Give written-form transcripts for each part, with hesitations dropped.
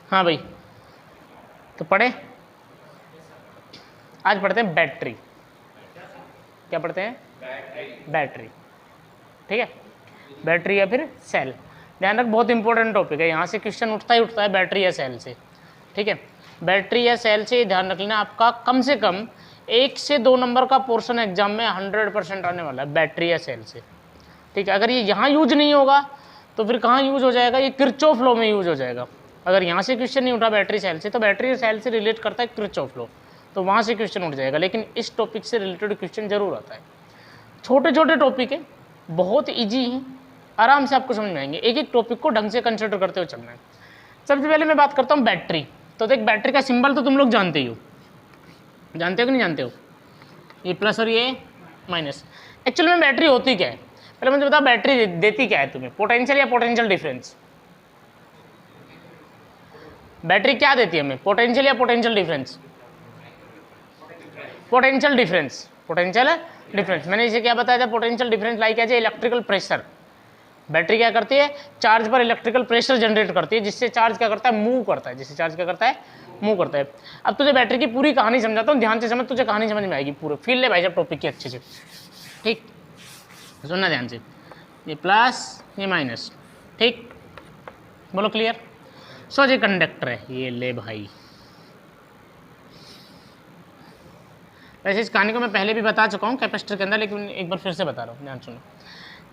हाँ भाई, तो पढ़े, आज पढ़ते हैं बैटरी। क्या पढ़ते हैं? बैटरी। ठीक है, बैटरी या फिर सेल। ध्यान रख, बहुत इंपॉर्टेंट टॉपिक है, यहाँ से क्वेश्चन उठता ही उठता है बैटरी या सेल से। ठीक है, बैटरी या सेल से ध्यान रख लेना, आपका कम से कम 1 से 2 नंबर का पोर्शन एग्जाम में 100% आने वाला है बैटरी या सेल से। ठीक है, अगर ये यहाँ यूज नहीं होगा तो फिर कहाँ यूज हो जाएगा? ये किरचॉफ लॉ में यूज हो जाएगा। अगर यहाँ से क्वेश्चन नहीं उठा बैटरी सेल से, तो बैटरी सेल से रिलेट करता है किरचॉफ लॉ, तो वहाँ से क्वेश्चन उठ जाएगा। लेकिन इस टॉपिक से रिलेटेड क्वेश्चन जरूर आता है। छोटे छोटे टॉपिक है, बहुत ईजी है, आराम से आपको समझ में आएंगे। एक एक टॉपिक को ढंग से कंसिडर करते हुए चलना है। सबसे पहले मैं बात करता हूँ बैटरी। तो देख, बैटरी का सिंबल तो तुम लोग जानते ही हो, जानते हो कि नहीं जानते हो? ये प्लस और ये माइनस। एक्चुअल में बैटरी होती क्या है? पहले मुझे बताओ, बैटरी देती क्या है तुम्हें? पोटेंशियल या पोटेंशियल डिफरेंस? बैटरी क्या देती है हमें? पोटेंशियल या potential difference? Potential difference. Potential difference मैंने इसे क्या बताया था? Potential difference like as electrical pressure. Battery क्या करती है? चार्ज पर इलेक्ट्रिकल प्रेशर जनरेट करती है, जिससे चार्ज क्या करता है? मूव करता है। जिससे चार्ज क्या करता है? मूव करता है। अब तुझे बैटरी की पूरी कहानी समझाता हूँ, ध्यान से समझ, तुझे कहानी समझ में आएगी पूरे। फील ले भाई साहब टॉपिक की अच्छे से, ठीक? सुनना ध्यान से, ये प्लस ये माइनस, ठीक? बोलो क्लियर? सो ये कंडक्टर है, ये ले भाई। वैसे इस कहानी को मैं पहले भी बता चुका हूँ कैपेसिटर के अंदर, लेकिन एक बार फिर से बता रहा हूँ, ध्यान सुनो।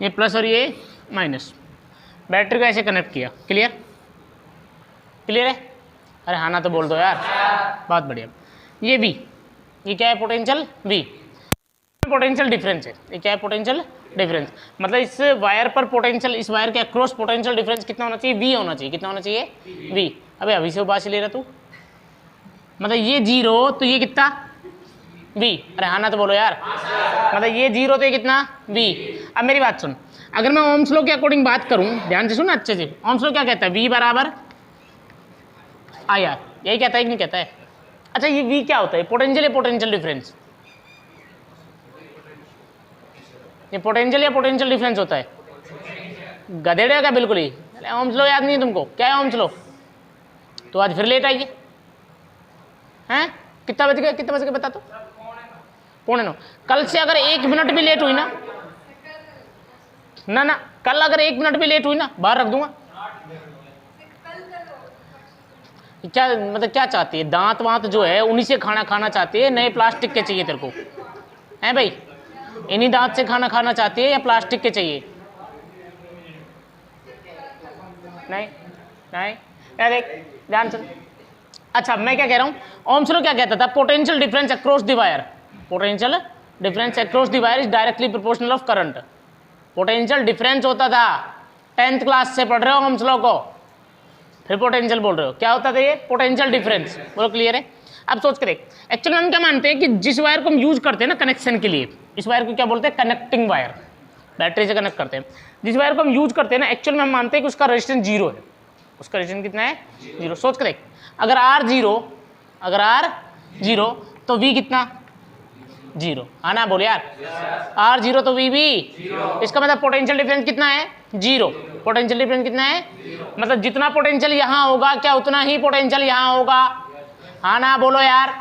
ये प्लस और ये माइनस, बैटरी को ऐसे कनेक्ट किया। क्लियर? क्लियर है? अरे हाँ ना तो बोल दो यार, बहुत बढ़िया। ये V, ये क्या है? Potential V। पोटेंशियल डिफरेंस है, ये क्या है? Potential difference. मतलब इस वायर पर पोटेंशियल, इस वायर के अक्रॉस पोटेंशियल डिफरेंस कितना होना चाहिए? V होना चाहिए। कितना होना चाहिए? V। अबे अभी से उबासी ले रहा तू, मतलब ये 0 तो ये कितना? V। अरे हाँ ना तो बोलो यार, मतलब ये 0 तो ये कितना? V। अब मेरी बात सुन, अगर मैं ओम्स लॉ के अकॉर्डिंग बात करूं, ध्यान से सुन अच्छे से, ओम्स लॉ क्या कहता है? V बराबर IR, यही कहता है कि नहीं कहता है? अच्छा, ये V क्या होता है? पोटेंशियल या पोटेंशियल डिफरेंस? ये पोटेंशियल या पोटेंशियल डिफरेंस होता है? गधेड़े का बिल्कुल ही। ओम्स लॉ याद नहीं है तुमको? क्या है ओम्स लॉ? तो आज फिर लेट आइए हैं? कितना बज गया? कितना बज गया बता तो? 8:45। कल से अगर 1 मिनट भी लेट हुई ना ना ना, कल अगर 1 मिनट भी लेट हुई ना, बाहर रख दूंगा। क्या मतलब क्या चाहती है? दांत वांत जो है उन्हीं से खाना खाना चाहती है, नए प्लास्टिक के चाहिए तेरे को? हैं भाई, इन्हीं दांत से खाना खाना चाहती है या प्लास्टिक के चाहिए? नहीं नहीं, देख ध्यान से। अच्छा, मैं क्या कह रहा हूँ, ओम्स लॉ क्या कहता था? Potential difference across the wire, potential difference across the wire is directly proportional of current. Potential difference होता था, 10th क्लास से पढ़ रहे हो ओम्स लॉ को, फिर पोटेंशियल बोल रहे हो? क्या होता था ये? Potential difference. बोलो क्लियर है? अब सोच के देख, एक्चुअली हम क्या मानते हैं कि जिस वायर को हम यूज करते हैं ना कनेक्शन के लिए, इस वायर को क्या बोलते हैं? Connecting wire. बैटरी से कनेक्ट करते हैं। जिस वायर को हम यूज करते हैं ना, एक्चुअल में हम मानते हैं कि उसका रेजिस्टेंस 0 है। उसका रेजिस्टेंस कितना है? 0। सोच के देख, अगर R 0 तो V कितना? 0। हाँ ना बोल यार, R 0 तो V भी। इसका मतलब पोटेंशियल डिफरेंस कितना है? 0। पोटेंशियल डिफरेंस कितना है? मतलब जितना पोटेंशियल यहाँ होगा क्या उतना ही पोटेंशियल यहाँ होगा? हाँ ना बोलो यार।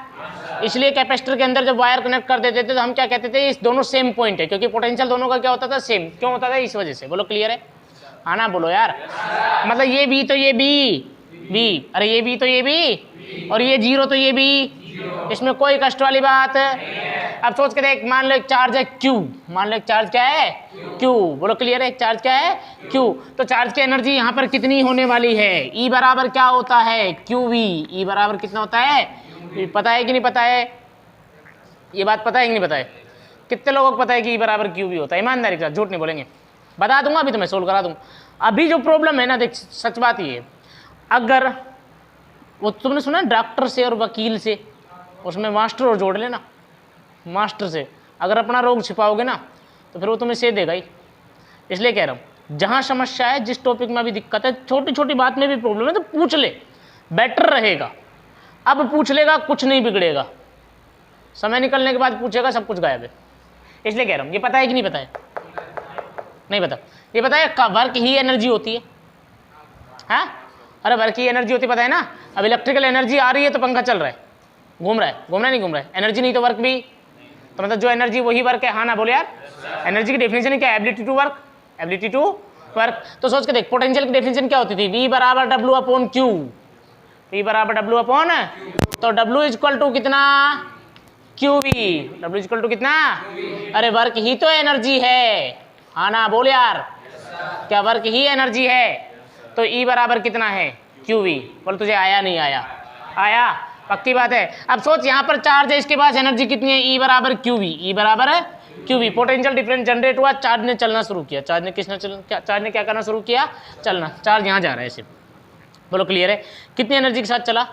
इसलिए कैपेसिटर के अंदर जब वायर कनेक्ट कर देते थे तो हम क्या कहते थे? इस दोनों सेम पॉइंट है, क्योंकि पोटेंशियल दोनों का क्या होता था? सेम। क्यों होता था? इस वजह से। बोलो क्लियर है? हाँ ना बोलो यार। मतलब ये B तो ये B, अरे ये B तो ये B, और ये 0 तो ये B, इसमें कोई कष्ट वाली बात। अब सोच के देख, मान लो एक चार्ज है Q, मान लो एक चार्ज क्या है? Q। बोलो क्लियर है? एक चार्ज क्या है? Q। तो चार्ज की एनर्जी यहाँ पर कितनी होने वाली है? E बराबर क्या होता है? QV। E बराबर कितना होता है? पता है कि नहीं पता है? ये बात पता है कि नहीं पता है? कितने लोगों को पता है कि E बराबर QV होता है? ईमानदारी के साथ, झूठ नहीं बोलेंगे। बता दूंगा, अभी तो मैं सोल्व करा दूंगा। अभी जो प्रॉब्लम है ना, देख सच बात ये है, अगर वो तुमने सुना डॉक्टर से और वकील से, उसमें मास्टर और जोड़ लेना। मास्टर से अगर अपना रोग छिपाओगे ना तो फिर वो तुम्हें से देगा ही। इसलिए कह रहा हूँ, जहाँ समस्या है, जिस टॉपिक में अभी दिक्कत है, छोटी छोटी बात में भी प्रॉब्लम है तो पूछ ले, बेटर रहेगा। अब पूछ लेगा, कुछ नहीं बिगड़ेगा। समय निकलने के बाद पूछेगा, सब कुछ गायब है। इसलिए कह रहा हूँ, ये पता है कि नहीं पता है? नहीं पता। ये पता है वर्क ही एनर्जी होती है। हाँ, अरे वर्क की एनर्जी होती पता है ना। अब इलेक्ट्रिकल एनर्जी आ रही है तो पंखा चल रहा है, घूम रहा है नहीं घूम रहा है, एनर्जी नहीं तो वर्क भी, तो मतलब जो एनर्जी वही वर्क है। हाँ ना बोले यार, एनर्जी की डेफिनेशन क्या है? Ability to work, ability to work. तो सोच के देख, पोटेंशियल की डेफिनेशन क्या होती थी? V बराबर W अपॉन Q, V बराबर W अपॉन, तो W इक्वल टू कितना? QV, W इक्वल टू कितना? अरे वर्क ही तो एनर्जी है। हाँ ना बोल यार, क्या वर्क ही एनर्जी है? तो E बराबर कितना है? QV। बोल तुझे आया नहीं आया? आया, पक्की बात है। अब सोच यहाँ पर चार्ज है, इसके पास एनर्जी कितनी है? E बराबर QV, E बराबर है QV। पोटेंशियल डिफरेंस जनरेट हुआ, चार्ज ने चलना शुरू किया। चार्ज ने चार्ज ने क्या करना शुरू किया? चलना। चार्ज यहाँ जा रहा है ऐसे। बोलो क्लियर है? कितनी एनर्जी के साथ चला?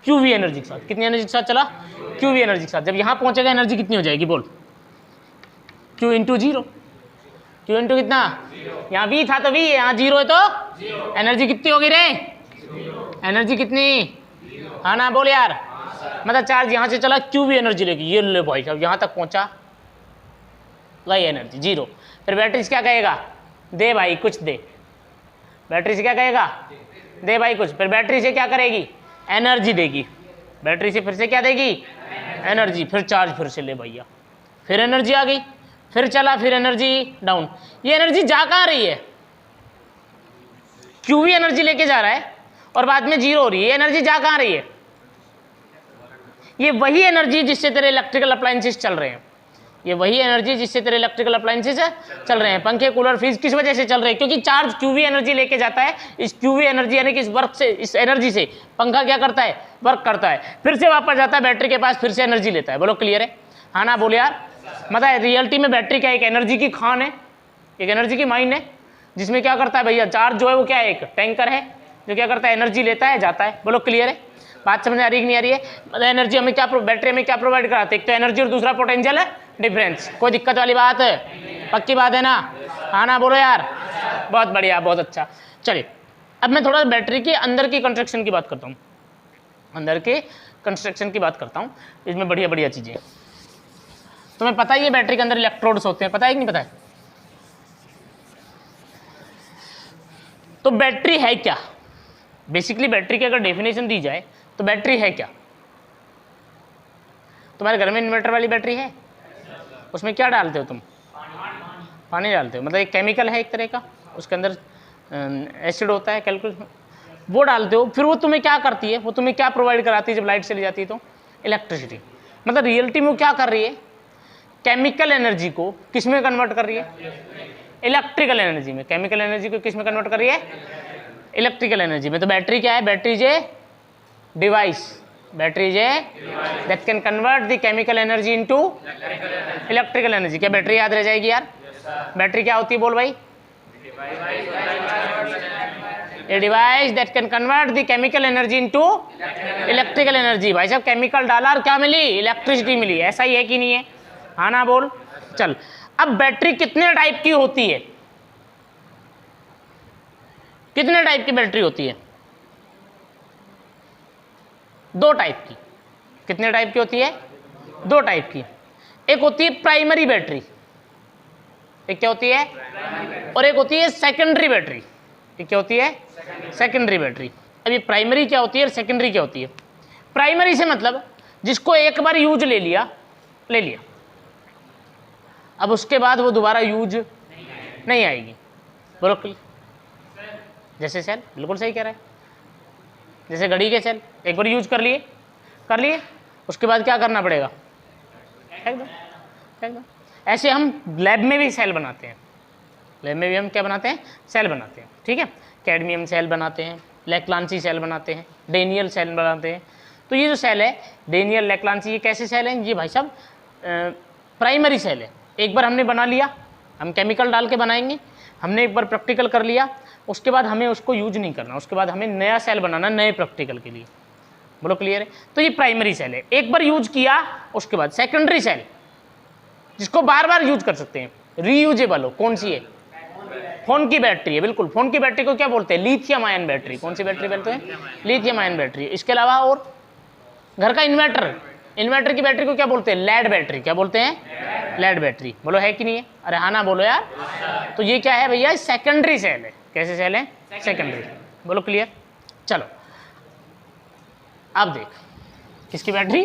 QV एनर्जी के साथ। कितनी एनर्जी के साथ चला? QV एनर्जी के साथ। जब यहाँ पहुँचेगा एनर्जी कितनी हो जाएगी? बोल, Q into zero. Q into कितना? यहाँ V था तो V है, यहाँ जीरो है तो एनर्जी कितनी होगी रे? एनर्जी कितनी? हाँ ना बोल यार। मतलब चार्ज यहाँ से चला, QV एनर्जी लेगी, ये ले भाई साहब, यहाँ तक पहुँचा, वही एनर्जी जीरो। फिर बैटरी से क्या कहेगा? दे भाई कुछ दे। बैटरी से क्या कहेगा? दे भाई कुछ। फिर बैटरी से क्या करेगी? एनर्जी देगी। बैटरी से फिर से क्या देगी? एनर्जी। फिर चार्ज फिर से ले भैया, फिर एनर्जी आ गई, फिर चला, फिर एनर्जी डाउन। ये एनर्जी जा कहाँ रही है? QV एनर्जी लेके जा रहा है और बाद में जीरो हो रही है। एनर्जी जा कहाँ रही है? ये वही एनर्जी जिससे तेरे इलेक्ट्रिकल अप्लायंसेस चल रहे हैं। ये वही एनर्जी जिससे तेरे इलेक्ट्रिकल अप्लायंसेस चल रहे हैं। पंखे, कूलर, फ्रिज किस वजह से चल रहे हैं? क्योंकि चार्ज QV एनर्जी लेके जाता है। इस QV एनर्जी यानी कि इस वर्क से, इस एनर्जी से पंखा क्या करता है? वर्क करता है। फिर से वापस जाता है बैटरी के पास, फिर से एनर्जी लेता है। बोलो क्लियर है? हाँ ना बोलो यार। मतलब रियलिटी में बैटरी क्या? एक एनर्जी की खान है, एक एनर्जी की माइन है, जिसमें क्या करता है भैया? चार्ज जो है वो क्या है? एक टैंकर है जो क्या करता है? एनर्जी लेता है, जाता है। बोलो क्लियर है? बात समझ आ रही कि नहीं आ रही है? मतलब एनर्जी हमें क्या, बैटरी हमें क्या प्रोवाइड कराते हैं? एक तो एनर्जी और दूसरा पोटेंशियल डिफरेंस। कोई दिक्कत वाली बात है? पक्की बात है ना? हाँ ना बोलो यार। बहुत बढ़िया, बहुत अच्छा। चलिए अब मैं थोड़ा बैटरी के अंदर की कंस्ट्रक्शन की बात करता हूँ, अंदर के कंस्ट्रक्शन की बात करता हूँ। इसमें बढ़िया बढ़िया चीज़ें तुम्हें पता ही है। बैटरी के अंदर इलेक्ट्रोड्स होते हैं, पता है कि नहीं पता है? तो बैटरी है क्या? बेसिकली बैटरी की अगर डेफिनेशन दी जाए तो बैटरी है क्या? तुम्हारे घर में इन्वर्टर वाली बैटरी है? उसमें क्या डालते हो तुम? पानी डालते हो। मतलब एक केमिकल है एक तरह का, उसके अंदर एसिड होता है, कैल्कुलस, वो डालते हो। फिर वो तुम्हें क्या करती है? वो तुम्हें क्या प्रोवाइड कराती है जब लाइट चली जाती है? तो इलेक्ट्रिसिटी। मतलब रियलिटी में क्या कर रही है? केमिकल एनर्जी को किस में कन्वर्ट कर रही है? इलेक्ट्रिकल एनर्जी में। केमिकल एनर्जी को किस में कन्वर्ट कर रही है? इलेक्ट्रिकल एनर्जी में। तो बैटरी क्या है? Battery is a device, battery is a that can convert the chemical energy into electrical energy. क्या बैटरी याद रह जाएगी यार? बैटरी क्या होती है? बोल भाई। A device that can convert the chemical energy into electrical energy. भाई साहब केमिकल डाला और क्या मिली? इलेक्ट्रिसिटी मिली। ऐसा ही है कि नहीं है? हाँ ना बोल। चल अब बैटरी कितने टाइप की होती है? कितने टाइप की बैटरी होती है? दो टाइप की। कितने टाइप की होती है? दो टाइप की। एक होती है प्राइमरी बैटरी, एक क्या होती है? और एक होती है सेकेंडरी बैटरी। एक क्या होती है? Secondary battery. अब ये प्राइमरी क्या होती है और सेकेंडरी क्या होती है? प्राइमरी से मतलब जिसको एक बार यूज ले लिया, अब उसके बाद वो दोबारा यूज नहीं आएगी। बोलो क्लियर? जैसे सेल, बिल्कुल सही कह रहा है। जैसे घड़ी के सेल एक बार यूज कर लिए, उसके बाद क्या करना पड़ेगा? एकदम। ऐसे हम लैब में भी सेल बनाते हैं। लैब में भी हम क्या बनाते हैं? सेल बनाते हैं। ठीक है, कैडमियम सेल बनाते हैं, लेक्लांसी सेल बनाते हैं, डेनियल सेल बनाते हैं। तो ये जो सेल है डेनियल, लेक्लांसी, ये कैसे सेल हैं? ये भाई साहब प्राइमरी सेल है। एक बार हमने बना लिया, हम केमिकल डाल के बनाएंगे, हमने एक बार प्रैक्टिकल कर लिया, उसके बाद हमें उसको यूज नहीं करना, उसके बाद हमें नया सेल बनाना नए प्रैक्टिकल के लिए। बोलो क्लियर है? तो ये प्राइमरी सेल है, एक बार यूज किया उसके बाद। सेकेंडरी सेल जिसको बार बार यूज कर सकते हैं, रीयूजेबल हो। कौन सी है? फोन की बैटरी है। बिल्कुल, फोन की बैटरी को क्या बोलते हैं? Lithium ion battery. कौन सी बैटरी बोलते हैं? Lithium ion battery. इसके अलावा और घर का इन्वर्टर, इन्वर्टर की बैटरी को क्या बोलते हैं? Lead battery. क्या बोलते हैं? Lead battery. बोलो है कि नहीं है? अरे हाँ ना बोलो यार। तो ये क्या है भैया? सेकेंडरी सेल है। कैसे सेल है? सेकेंडरी। बोलो क्लियर। चलो अब देख किसकी बैटरी,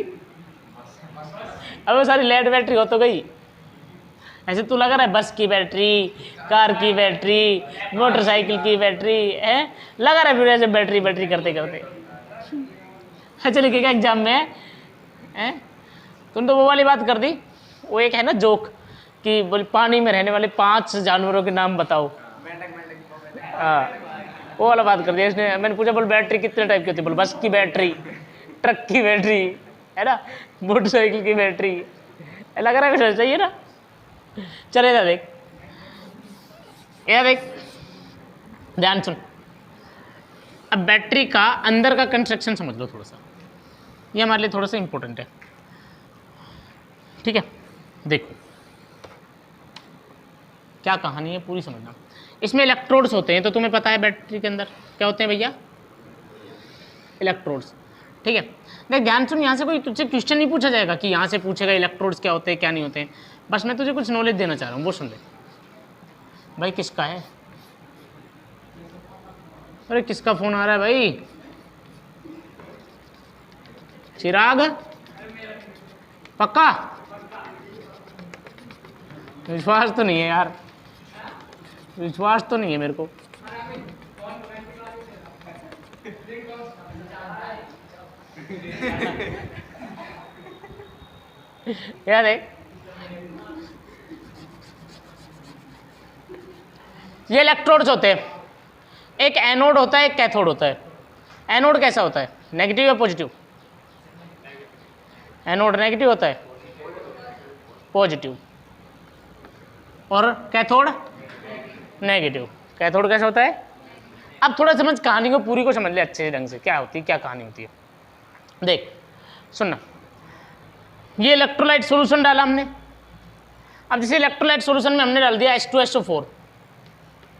अब वो सारी लेड बैटरी हो तो गई। ऐसे तू लगा रहा है बस की बैटरी, कार की बैटरी, मोटरसाइकिल की बैटरी है, लगा रहा है फिर ऐसे बैटरी बैटरी करते करते। अच्छा लिखेगा एग्जाम में है। तुम तो वो वाली बात कर दी, वो एक है ना जोक कि बोल पानी में रहने वाले 5 जानवरों के नाम बताओ। हाँ वो वाला बात कर दिया इसने। मैंने पूछा बोल बैटरी कितने टाइप की होती है, बोल बस की बैटरी, ट्रक की बैटरी है ना, मोटरसाइकिल की बैटरी, लग रहा है कुछ चाहिए ना। चलेगा देख, ये देख ध्यान सुन। अब बैटरी का अंदर का कंस्ट्रक्शन समझ लो थोड़ा सा, ये हमारे लिए थोड़ा सा इंपॉर्टेंट है, ठीक है। देखो क्या कहानी है पूरी समझना। इसमें इलेक्ट्रोड्स होते हैं, तो तुम्हें पता है बैटरी के अंदर क्या होते हैं भैया, इलेक्ट्रोड्स, ठीक है। देख ध्यान सुन, यहाँ से कोई तुझसे क्वेश्चन नहीं पूछा जाएगा कि यहाँ से पूछेगा इलेक्ट्रोड्स क्या होते हैं क्या नहीं होते हैं, बस मैं तुझे कुछ नॉलेज देना चाह रहा हूँ, वो सुन ले। भाई किसका है, अरे किसका फ़ोन आ रहा है भाई, चिराग पक्का, विश्वास तो नहीं है यार, विश्वास तो नहीं है मेरे को। यार ये इलेक्ट्रोड्स होते हैं, एक एनोड होता है एक कैथोड होता है। एनोड कैसा होता है, नेगेटिव या पॉजिटिव, एनोड नेगेटिव होता है, पॉजिटिव, और कैथोड नेगेटिव। कैथोड कैसा होता है, अब थोड़ा समझ कहानी को पूरी को समझ ले अच्छे से ढंग से, क्या होती है क्या कहानी होती है। देख सुनना, ये इलेक्ट्रोलाइट सॉल्यूशन डाला हमने। अब जैसे इलेक्ट्रोलाइट सॉल्यूशन में हमने डाल दिया H2SO4,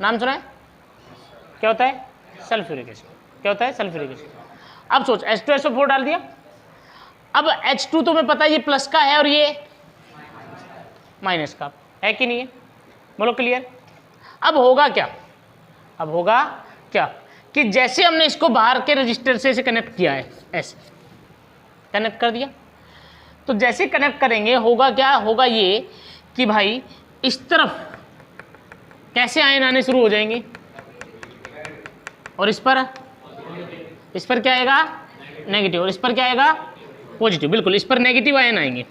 नाम सुना है, क्या होता है, सल्फ्यूरिक एसिड, क्या होता है, सल्फ्यूरिक एसिड। अब सोच H2SO4 डाल दिया, अब H2 तुम्हें पता है ये प्लस का है और ये माइनस का है कि नहीं है, बोलो क्लियर। अब होगा क्या, अब होगा क्या कि जैसे हमने इसको बाहर के रजिस्टर से इसे कनेक्ट किया है, ऐसे कनेक्ट कर दिया, तो जैसे कनेक्ट करेंगे होगा क्या, होगा ये कि भाई इस तरफ कैसे आयन आने शुरू हो जाएंगे, और इस पर क्या आएगा, नेगेटिव, और इस पर क्या आएगा, पॉजिटिव। बिल्कुल इस पर नेगेटिव आयन आएंगे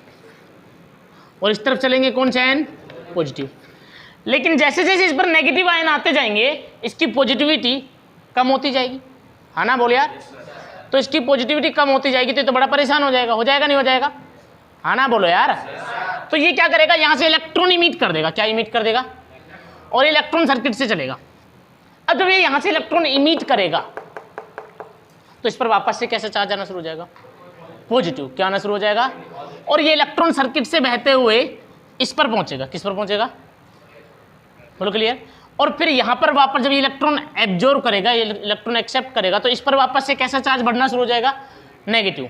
और इस तरफ चलेंगे कौन से आयन, पॉजिटिव। लेकिन जैसे जैसे इस पर नेगेटिव आयन आते जाएंगे इसकी पॉजिटिविटी कम होती जाएगी, हाँ ना बोल यार। तो इसकी पॉजिटिविटी कम होती जाएगी तो बड़ा परेशान हो जाएगा नहीं हो जाएगा, हाँ ना बोलो यार। तो ये क्या करेगा, यहाँ से इलेक्ट्रॉन इमिट कर देगा, क्या इमिट कर देगा, और इलेक्ट्रॉन सर्किट से चलेगा। अब जब ये यहाँ से इलेक्ट्रॉन इमिट करेगा तो इस पर वापस से कैसा चार्ज आना शुरू हो जाएगा, पॉजिटिव, क्या आना शुरू हो जाएगा, और ये इलेक्ट्रॉन सर्किट से बहते हुए इस पर पहुंचेगा, किस पर पहुंचेगा, बोलो क्लियर। और फिर यहाँ पर वापस जब इलेक्ट्रॉन एब्जॉर्ब करेगा, इलेक्ट्रॉन एक्सेप्ट करेगा, तो इस पर वापस से कैसा चार्ज बढ़ना शुरू हो जाएगा, नेगेटिव,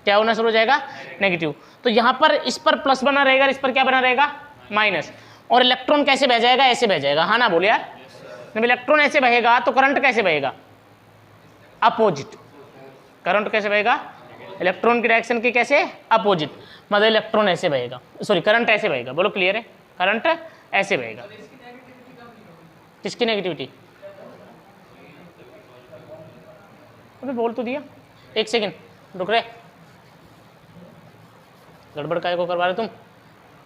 क्या होना शुरू हो जाएगा, नेगेटिव। तो यहाँ पर इस पर प्लस बना रहेगा, इस पर क्या बना रहेगा, माइनस, और इलेक्ट्रॉन कैसे बह जाएगा, ऐसे बह जाएगा, हाँ ना बोलिए यार। जब इलेक्ट्रॉन ऐसे बहेगा तो करंट कैसे बहेगा, अपोजिट, करंट कैसे बहेगा, इलेक्ट्रॉन की डायरेक्शन के कैसे, अपोजिट, मतलब इलेक्ट्रॉन ऐसे बहेगा, सॉरी करंट ऐसे बहेगा, बोलो क्लियर है, करंट ऐसे बहेगा। किसकी नेगेटिविटी, अबे बोल तो दिया, एक सेकेंड रुक रहे, गड़बड़ काय को करवा रहे तुम।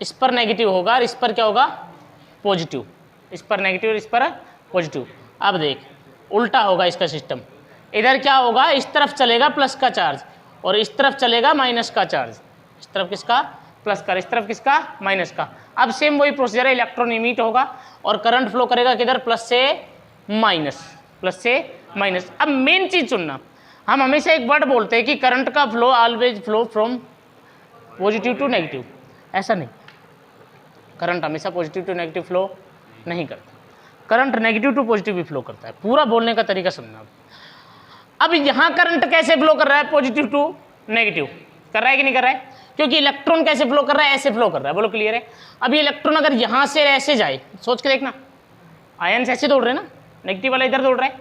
इस पर नेगेटिव होगा और इस पर क्या होगा, पॉजिटिव, इस पर नेगेटिव और इस पर पॉजिटिव। अब देख उल्टा होगा इसका सिस्टम, इधर क्या होगा, इस तरफ चलेगा प्लस का चार्ज और इस तरफ चलेगा माइनस का चार्ज, इस तरफ किसका, प्लस का, इस तरफ किसका, माइनस का। अब सेम वही प्रोसीजर है, इलेक्ट्रॉन इमिट होगा और करंट फ्लो करेगा किधर, प्लस से माइनस, प्लस से माइनस। अब मेन चीज सुनना, हम हमेशा एक वर्ड बोलते हैं कि करंट का flow always flow from positive to negative, ऐसा नहीं, करंट हमेशा पॉजिटिव टू नेगेटिव फ्लो नहीं करता, करंट नेगेटिव टू पॉजिटिव भी फ्लो करता है। पूरा बोलने का तरीका समझना। अब यहाँ करंट कैसे फ्लो कर रहा है, पॉजिटिव टू नेगेटिव कर रहा है कि नहीं कर रहा है, क्योंकि इलेक्ट्रॉन कैसे फ्लो कर रहा है, ऐसे फ्लो कर रहा है, बोलो क्लियर है। अब ये इलेक्ट्रॉन अगर यहाँ से ऐसे जाए, सोच के देखना, आयन ऐसे दौड़ रहे हैं ना, नेगेटिव वाला इधर दौड़ रहा है,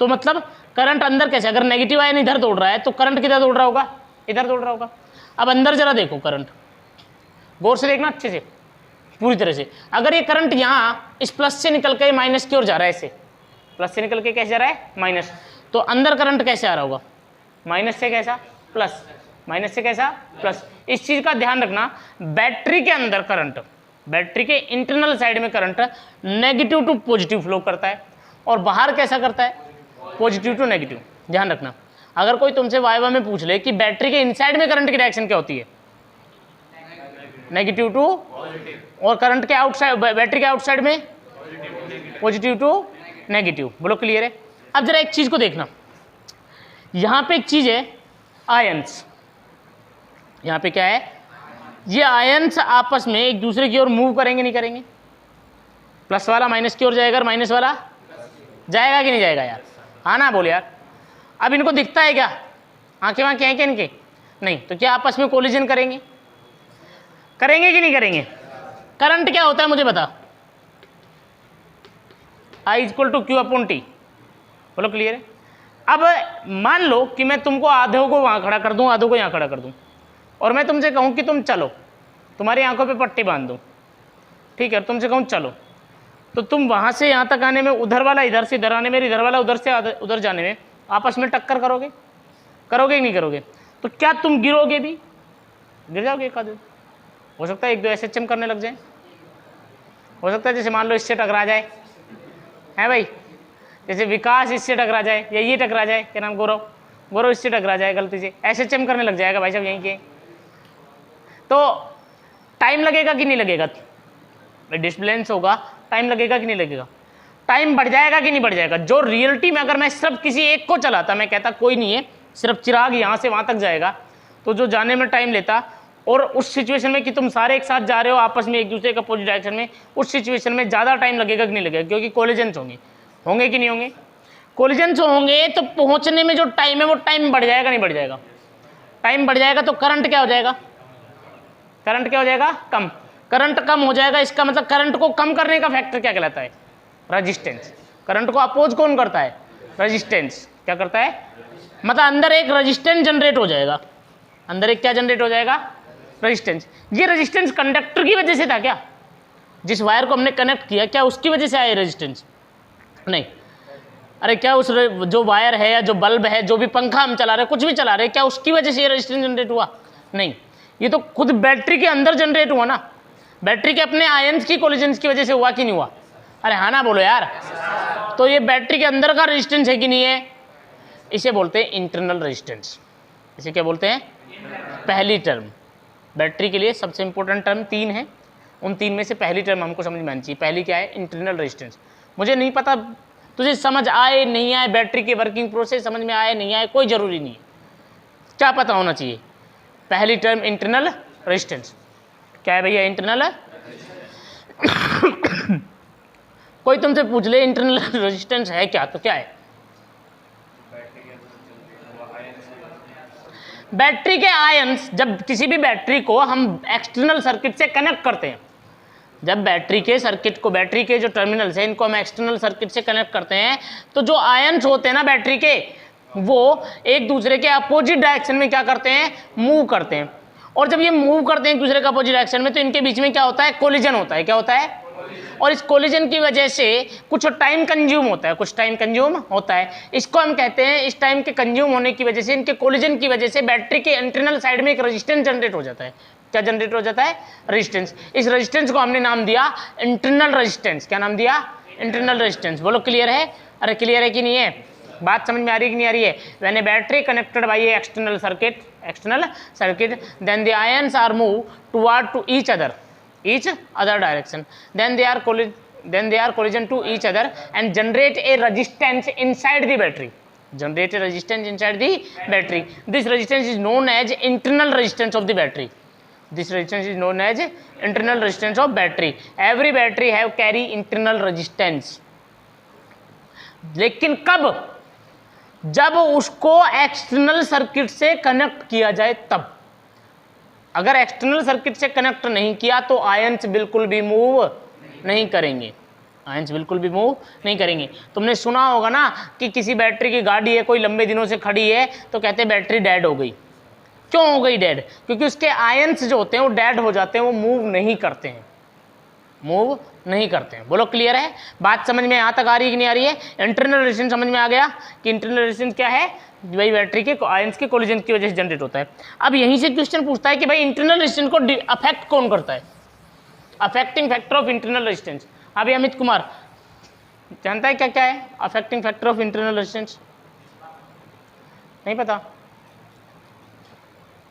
तो मतलब करंट अंदर कैसे, अगर नेगेटिव आयन इधर दौड़ रहा है तो करंट किधर दौड़ रहा होगा, इधर दौड़ रहा होगा। अब अंदर जरा देखो करंट, गौर से देखना अच्छे से पूरी तरह से। अगर ये करंट यहाँ इस प्लस से निकल के माइनस की ओर जा रहा है, ऐसे प्लस से निकल के कैसे जा रहा है माइनस, तो अंदर करंट कैसे आ रहा होगा, माइनस से कैसा प्लस, माइनस से कैसा प्लस। इस चीज का ध्यान रखना, बैटरी के अंदर करंट, बैटरी के इंटरनल साइड में current negative to positive flow करता है, और बाहर कैसा करता है, पॉजिटिव टू नेगेटिव। ध्यान रखना, अगर कोई तुमसे वाइवा में पूछ ले कि बैटरी के इनसाइड में करंट की डायरेक्शन क्या होती है, नेगेटिव टू, और करंट के आउटसाइड, बैटरी के आउटसाइड में पॉजिटिव टू नेगेटिव। बोलो क्लियर है। अब जरा एक चीज को देखना, यहां पे एक चीज है आयंस, यहां पे क्या है, ये आयंस आपस में एक दूसरे की ओर मूव करेंगे नहीं करेंगे, प्लस वाला माइनस की ओर जाएगा और माइनस वाला जाएगा कि नहीं जाएगा यार, हाँ ना बोल यार। अब इनको दिखता है क्या, आंखें वाँखें हैं क्या इनके, नहीं, तो क्या आपस में कोलिजन करेंगे, करेंगे कि नहीं करेंगे। करंट क्या होता है मुझे बता, I equal to Q upon T. बोलो क्लियर है। अब मान लो कि मैं तुमको आधे को वहां खड़ा कर दूं, आधे को यहां खड़ा कर दूं, और मैं तुमसे कहूं कि तुम चलो, तुम्हारी आंखों पे पट्टी बांध दूं, ठीक है, तुमसे कहूं चलो, तो तुम वहां से यहां तक आने में, उधर वाला इधर से इधर आने में, इधर वाला उधर से उधर जाने में आपस में टक्कर करोगे, करोगे कि नहीं करोगे। तो क्या तुम गिरोगे भी, गिर जाओगे एक आधे, हो सकता है एक दो SHM करने लग जाए, हो सकता है जैसे मान लो इससे टकरा जाए, है भाई, जैसे विकास इससे टकरा जाए, या ये टकरा जाए, क्या नाम गौरव, गौरव इससे टकरा जाए गलती से, SHM करने लग जाएगा भाई साहब यहीं के, तो टाइम लगेगा कि नहीं लगेगा, डिस्बैलेंस होगा, टाइम लगेगा कि नहीं लगेगा, टाइम बढ़ जाएगा कि नहीं बढ़ जाएगा। जो रियलिटी में अगर मैं सिर्फ किसी एक को चलाता, मैं कहता कोई नहीं है, सिर्फ चिराग यहाँ से वहाँ तक जाएगा, तो जो जाने में टाइम लेता, और उस सिचुएशन में कि तुम सारे एक साथ जा रहे हो आपस में एक दूसरे का अपोजिट डायरेक्शन में, उस सिचुएशन में ज़्यादा टाइम लगेगा कि नहीं लगेगा, क्योंकि कोलिजन्स होंगे, होंगे कि नहीं होंगे, कोलिजन्स होंगे, तो पहुँचने में जो टाइम है वो टाइम बढ़ जाएगा नहीं बढ़ जाएगा, टाइम बढ़ जाएगा तो करंट क्या हो जाएगा, करंट क्या हो जाएगा, कम, करंट कम हो जाएगा। इसका मतलब करंट को कम करने का फैक्टर क्या कहलाता है, रेजिस्टेंस। करंट को अपोज कौन करता है, रेजिस्टेंस। क्या करता है, मतलब अंदर एक रेजिस्टेंस जनरेट हो जाएगा, अंदर एक क्या जनरेट हो जाएगा, रेजिस्टेंस। ये रेजिस्टेंस कंडक्टर की वजह से था क्या, जिस वायर को हमने कनेक्ट किया, क्या उसकी वजह से आया रेजिस्टेंस, नहीं। अरे क्या उस जो वायर है या जो बल्ब है, जो भी पंखा हम चला रहे हैं, कुछ भी चला रहे हैं, क्या उसकी वजह से ये रेजिस्टेंस जनरेट हुआ, नहीं। ये तो खुद बैटरी के अंदर जनरेट हुआ ना, बैटरी के अपने आयंस की कोलिजन्स की वजह से हुआ कि नहीं हुआ, अरे हाँ ना बोलो यार। तो ये बैटरी के अंदर का रेजिस्टेंस है कि नहीं है, इसे बोलते हैं इंटरनल रेजिस्टेंस। इसे क्या बोलते हैं, पहली टर्म। बैटरी के लिए सबसे इंपॉर्टेंट टर्म 3 है, उन 3 में से पहली टर्म हमको समझ में आनी चाहिए। पहली क्या है, इंटरनल रेजिस्टेंस। मुझे नहीं पता तुझे समझ आए नहीं आए, बैटरी की वर्किंग प्रोसेस समझ में आए नहीं आए, कोई ज़रूरी नहीं है, क्या पता होना चाहिए। पहली टर्म इंटरनल रेजिस्टेंस क्या है भैया, इंटरनल कोई तुमसे पूछ ले इंटरनल रेजिस्टेंस है क्या, तो क्या है, बैटरी के आयंस। जब किसी भी बैटरी को हम एक्सटर्नल सर्किट से कनेक्ट करते हैं, जब बैटरी के सर्किट को, बैटरी के जो टर्मिनल्स हैं इनको हम एक्सटर्नल सर्किट से कनेक्ट करते हैं, तो जो आयंस होते हैं ना बैटरी के, वो एक दूसरे के अपोजिट डायरेक्शन में क्या करते हैं, मूव करते हैं। और जब ये मूव करते हैं एक दूसरे के अपोजिट डायरेक्शन में, तो इनके बीच में क्या होता है, कोलिजन होता है। क्या होता है, और इस कोलिजन की वजह से कुछ टाइम कंज्यूम होता है, कुछ टाइम कंज्यूम होता है। इसको हम कहते हैं, इस टाइम के कंज्यूम होने की वजह से, इनके कोलिजन की वजह से बैटरी के इंटरनल साइड में एक रेजिस्टेंस जनरेट हो जाता है। क्या जनरेट हो जाता है, रेजिस्टेंस। इस रेजिस्टेंस को हमने नाम दिया इंटरनल रेजिस्टेंस। क्या नाम दिया, इंटरनल रेजिस्टेंस। बोलो क्लियर है, अरे क्लियर है कि नहीं है, बात समझ में आ रही है कि नहीं आ रही है। When A battery connected by A external circuit then the ions are moved toward to each other direction, then they are collision to each other and generate a resistance inside the battery. This resistance is known as internal resistance of the battery. Every battery have carry internal resistance. लेकिन कब, जब उसको external circuit से connect किया जाए तब। अगर external circuit से कनेक्ट नहीं किया तो आयंस बिल्कुल भी मूव नहीं करेंगे। आयंस बिल्कुल भी मूव नहीं करेंगे। तुमने सुना होगा ना कि किसी बैटरी की गाड़ी है, कोई लंबे दिनों से खड़ी है, तो कहते हैं बैटरी डेड हो गई। क्यों हो गई डेड? क्योंकि उसके आयंस जो होते हैं वो डेड हो जाते हैं, वो मूव नहीं करते हैं, मूव नहीं करते हैं। बोलो क्लियर है? बात समझ में यहाँ तक आ रही है कि नहीं आ रही है? इंटरनल रेजिस्टेंस समझ में आ गया कि इंटरनल रेजिस्टेंस क्या है? भाई बैटरी के आयंस के कोलिजन की वजह से जनरेट होता है। अब यहीं से क्वेश्चन पूछता है कि भाई इंटरनल रेजिस्टेंस को अफेक्ट कौन करता है? Affecting factor of internal resistance. अभी अमित कुमार जानता है क्या क्या है affecting factor of internal resistance? नहीं पता?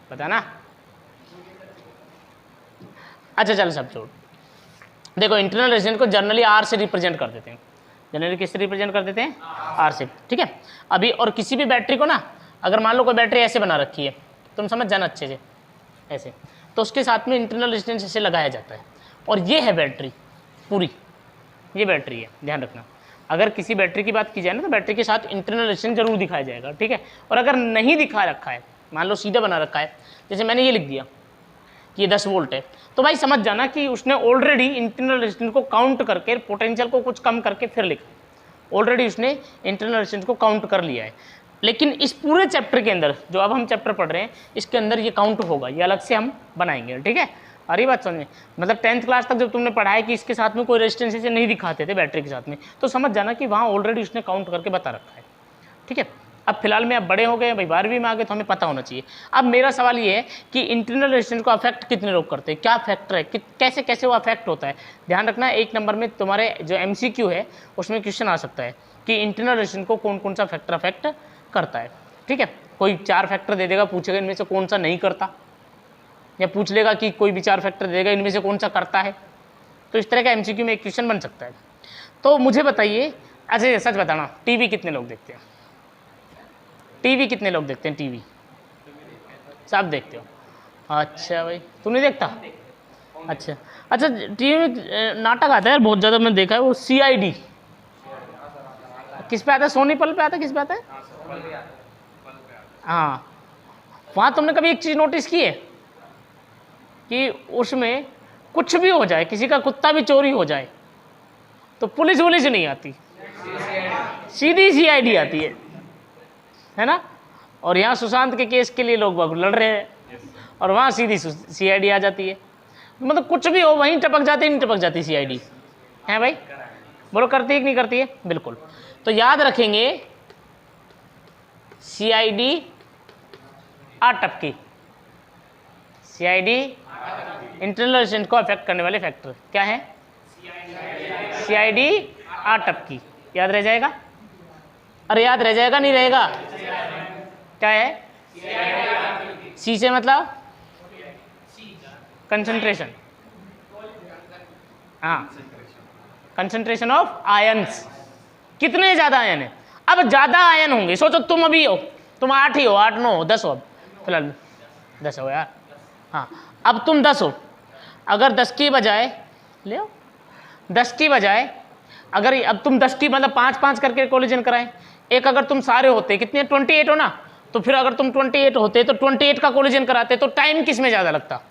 पता ना? अच्छा चल सब छोड़। देखो इंटरनल रेजिस्टेंस को जनरली आर से रिप्रेजेंट कर देते हैं। जनरली किससे रिप्रेजेंट कर देते हैं? आर से। ठीक है। अभी और किसी भी बैटरी को ना, अगर मान लो कोई बैटरी ऐसे बना रखी है, तुम समझ जाना अच्छे से, ऐसे, तो उसके साथ में इंटरनल रेजिस्टेंस ऐसे लगाया जाता है। और ये है बैटरी पूरी, ये बैटरी है, ध्यान रखना। अगर किसी बैटरी की बात की जाए ना, तो बैटरी के साथ इंटरनल रेजिस्टेंस जरूर दिखाया जाएगा। ठीक है। और अगर नहीं दिखा रखा है, मान लो सीधा बना रखा है, जैसे मैंने ये लिख दिया कि ये 10 वोल्ट है, तो भाई समझ जाना कि उसने ऑलरेडी इंटरनल रेजिस्टेंस को काउंट करके, पोटेंशियल को कुछ कम करके फिर लिखा। ऑलरेडी उसने इंटरनल रेजिस्टेंस को काउंट कर लिया है। लेकिन इस पूरे चैप्टर के अंदर, जो अब हम चैप्टर पढ़ रहे हैं, इसके अंदर ये काउंट होगा, ये अलग से हम बनाएंगे। ठीक है। अरे बात समझ में, मतलब 10th क्लास तक जब तुमने पढ़ा है कि इसके साथ में कोई रेजिस्टेंस ऐसे नहीं दिखाते थे बैटरी के साथ में, तो समझ जाना कि वहाँ ऑलरेडी उसने काउंट करके बता रखा है। ठीक है। अब फिलहाल में अब बड़े हो गए भाई, 12वीं में आ गए, तो हमें पता होना चाहिए। अब मेरा सवाल ये है कि इंटरनल रेजिस्टेंस को अफेक्ट कितने लोग करते हैं, क्या फैक्टर है, कैसे कैसे वो अफेक्ट होता है। ध्यान रखना, 1 नंबर में तुम्हारे जो MCQ है उसमें क्वेश्चन आ सकता है कि इंटरनल रेजिस्टेंस को कौन कौन सा फैक्टर अफेक्ट करता है। ठीक है। कोई 4 फैक्टर दे देगा, पूछेगा इनमें से कौन सा नहीं करता, या पूछ लेगा कि कोई भी 4 फैक्टर देगा, इनमें से कौन सा करता है। तो इस तरह का MCQ में एक क्वेश्चन बन सकता है। तो मुझे बताइए, अच्छा सच बताना, टीवी कितने लोग देखते हैं? टीवी कितने लोग देखते हैं? टीवी सब देखते हो? अच्छा भाई, तू नहीं देखता? अच्छा अच्छा। टीवी में नाटक आता है यार बहुत ज़्यादा, मैंने देखा है, वो CID किस पे आता है? सोनीपल पे आता है? किस पे आता है? हाँ, वहाँ तुमने कभी एक चीज़ नोटिस की है कि उसमें कुछ भी हो जाए, किसी का कुत्ता भी चोरी हो जाए, तो पुलिस वुलिस नहीं आती, सीधी CID आती है ना? और यहाँ सुशांत के केस के लिए लोग बाग लड़ रहे हैं, और वहाँ सीधी CID आ जाती है। मतलब कुछ भी हो वहीं टपक जाती, नहीं टपक जाती CID है भाई? बोलो करती है कि नहीं करती है? बिल्कुल। तो याद रखेंगे, CID आ टपकी, CID इंटरनल रेजिस्टेंस को अफेक्ट करने वाले फैक्टर क्या है? CID आ टपकी। याद रह जाएगा? अरे याद रह जाएगा नहीं रहेगा? क्या है? C से मतलब कंसंट्रेशन, हाँ, कंसंट्रेशन ऑफ आयंस। कितने ज्यादा आयन है? अब ज्यादा आयन होंगे, सोचो तुम अभी हो, तुम 8 ही हो, 8 9 हो, 10 हो, अब फिलहाल 10 हो यार। हाँ, अब तुम 10 हो, अगर 10 की बजाय ले आओ, 10 की बजाय अगर अब तुम 10 की मतलब 5-5 करके कोलिजन कराएं, एक अगर तुम सारे होते, कितने 28 हो ना, तो फिर अगर तुम 28 होते तो 28 का कोलिजन कराते, तो टाइम किस में ज़्यादा लगता?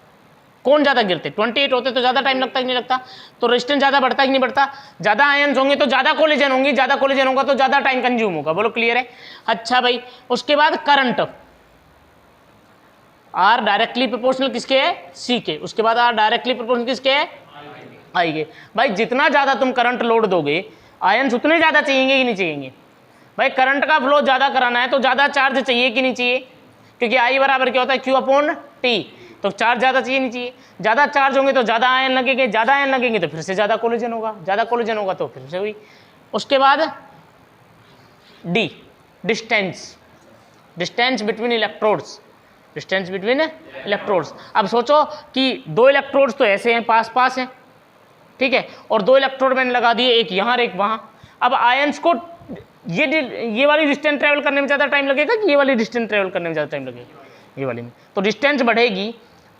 कौन ज़्यादा गिरते? 28 होते तो ज़्यादा टाइम लगता कि नहीं लगता? तो रेजिस्टेंस ज़्यादा बढ़ता कि नहीं बढ़ता? ज़्यादा आयंस होंगे तो ज़्यादा कोलिजन होंगी, ज़्यादा कोलिजन होगा तो ज़्यादा टाइम कंज्यूम होगा। बोलो क्लियर है? अच्छा भाई, उसके बाद करंट, आर डायरेक्टली प्रोपोर्शनल किसके है? C के। उसके बाद आर डायरेक्टली प्रोपोर्शनल किसके है? I के। भाई जितना ज़्यादा तुम करंट लोड दोगे, आयंस उतने ज़्यादा चाहिए कि नहीं चाहिए? भाई करंट का फ्लो ज़्यादा कराना है तो ज़्यादा चार्ज चाहिए कि नहीं चाहिए? क्योंकि I बराबर क्या होता है? Q/T। तो चार्ज ज़्यादा चाहिए नहीं चाहिए? ज़्यादा चार्ज होंगे तो ज़्यादा आयन लगेंगे, ज़्यादा आयन लगेंगे तो फिर से ज़्यादा कोलिजन होगा, ज़्यादा कोलिजन होगा तो फिर से हुई। उसके बाद D, distance, distance between electrodes, distance between electrodes. अब सोचो कि 2 इलेक्ट्रोड्स तो ऐसे हैं, पास पास हैं, ठीक है, और 2 इलेक्ट्रोड मैंने लगा दिए, एक यहाँ और एक वहाँ। अब आयंस को ये वाली डिस्टेंस ट्रेवल करने में ज़्यादा टाइम लगेगा कि ये वाली डिस्टेंस ट्रेवल करने में ज़्यादा टाइम लगेगा? ये वाली में। तो डिस्टेंस बढ़ेगी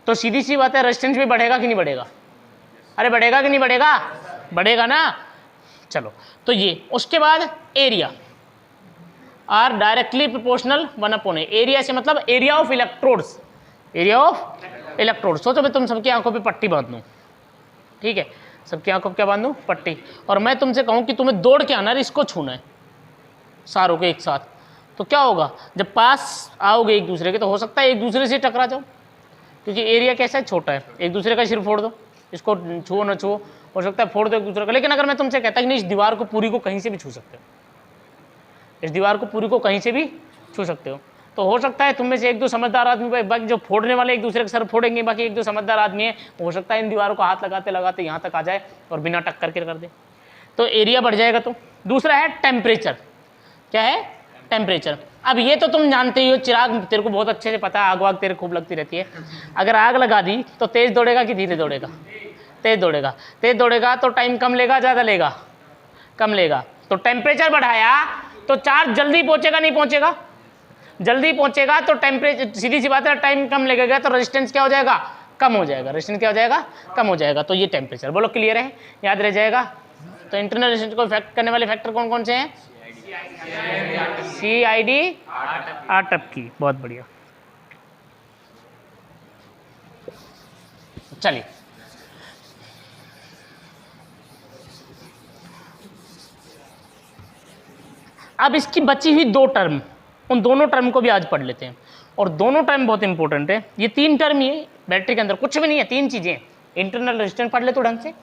तो सीधी सी बात है रेजिस्टेंस भी बढ़ेगा कि नहीं बढ़ेगा? अरे बढ़ेगा कि नहीं बढ़ेगा? बढ़ेगा ना। चलो, तो ये, उसके बाद area, R directly proportional 1/A। Area से मतलब area of electrodes, area of electrodes. सोचो मैं तुम सबकी आंखों पे पट्टी बांध दूँ, ठीक है, सबकी आंखों पर क्या बांधूं? पट्टी। और मैं तुमसे कहूं कि तुम्हें दौड़ के आना है, इसको छूना है सारों के एक साथ, तो क्या होगा? जब पास आओगे एक दूसरे के तो हो सकता है एक दूसरे से टकरा जाओ, क्योंकि एरिया कैसा है? छोटा है। एक दूसरे का सिर फोड़ दो, इसको छुओ न छुओ, हो सकता है फोड़ दो एक दूसरे का। लेकिन अगर मैं तुमसे कहता कि नहीं, इस दीवार को पूरी को कहीं से भी छू सकते हो, इस दीवार को पूरी को कहीं से भी छू सकते हो, तो हो सकता है तुम में से एक दो समझदार आदमी, बाकी जो फोड़ने वाले एक दूसरे के सर फोड़ेंगे, बाकी एक दो समझदार आदमी है, हो सकता है इन दीवारों को हाथ लगाते लगाते यहाँ तक आ जाए और बिना टक्कर के कर दे, तो एरिया बढ़ जाएगा। तो दूसरा है टेम्परेचर। क्या है? टेम्परेचर। अब ये तो तुम जानते ही हो, चिराग तेरे को बहुत अच्छे से पता है, आग वाग तेरे खूब लगती रहती है। अगर आग लगा दी तो तेज दौड़ेगा कि धीरे दौड़ेगा? तेज दौड़ेगा। तेज दौड़ेगा तो टाइम कम लेगा, ज़्यादा लेगा? कम लेगा। तो टेम्परेचर बढ़ाया तो चार्ज जल्दी पहुंचेगा, नहीं पहुंचेगा? जल्दी पहुंचेगा। तो टेम्परेचर, सीधी सी बात है, टाइम कम लगेगा तो रेजिस्टेंस क्या हो जाएगा? कम हो जाएगा। रेजिस्टेंस क्या हो जाएगा? कम हो जाएगा। तो ये टेम्परेचर, बोलो क्लियर है? याद रह जाएगा। तो इंटरनल रेजिस्टेंस को इफेक्ट करने वाले फैक्टर कौन कौन से हैं? CID, आटप की। बहुत बढ़िया। चलिए, अब इसकी बची हुई दो टर्म, उन दोनों टर्म को भी आज पढ़ लेते हैं। और दोनों टर्म बहुत इंपॉर्टेंट है। ये तीन टर्म ही है बैटरी के अंदर, कुछ भी नहीं है, तीन चीजें। इंटरनल रेजिस्टेंस पढ़ ले तो ढंग से,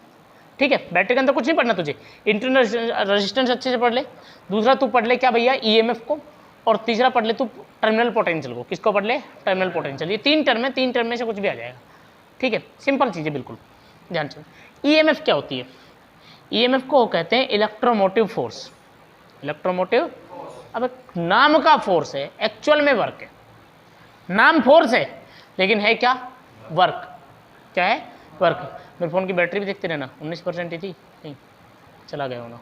ठीक है? बैटरी के अंदर कुछ नहीं पढ़ना तुझे, इंटरनल रेजिस्टेंस अच्छे से पढ़ ले। दूसरा तू पढ़ ले क्या भैया? EMF को। और तीसरा पढ़ ले तू टर्मिनल पोटेंशियल को। किसको पढ़ ले? Terminal potential. ये तीन टर्म है, तीन टर्म में से कुछ भी आ जाएगा, ठीक है? सिंपल चीज़ है बिल्कुल, ध्यान से। EMF क्या होती है? EMF को कहते हैं इलेक्ट्रोमोटिव फोर्स। इलेक्ट्रोमोटिव, अब नाम का फोर्स है, एक्चुअल में वर्क है। नाम फोर्स है लेकिन है क्या? वर्क। क्या है? वर्क। मेरे फ़ोन की बैटरी भी देखते रहना, 19% ही थी, नहीं चला गया होना।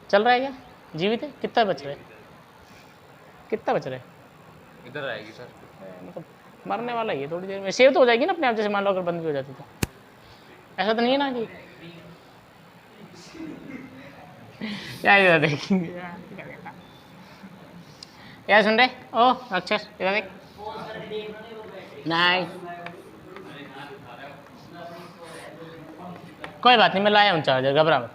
चल रहा है क्या? जीवित है? कितना बच रहा है? कितना बच रहा है? इधर आएगी सर, मतलब मरने वाला ही है, थोड़ी देर में सेव तो हो जाएगी ना अपने आप, जैसे मान लो अगर बंद भी हो जाती तो। ऐसा तो नहीं है ना कि क्या देखेंगे यार? सुन रहे? ओ अक्षर, इधर देख। नहीं कोई बात नहीं, मैं लाया हूँ चार्जर, घबरा मत।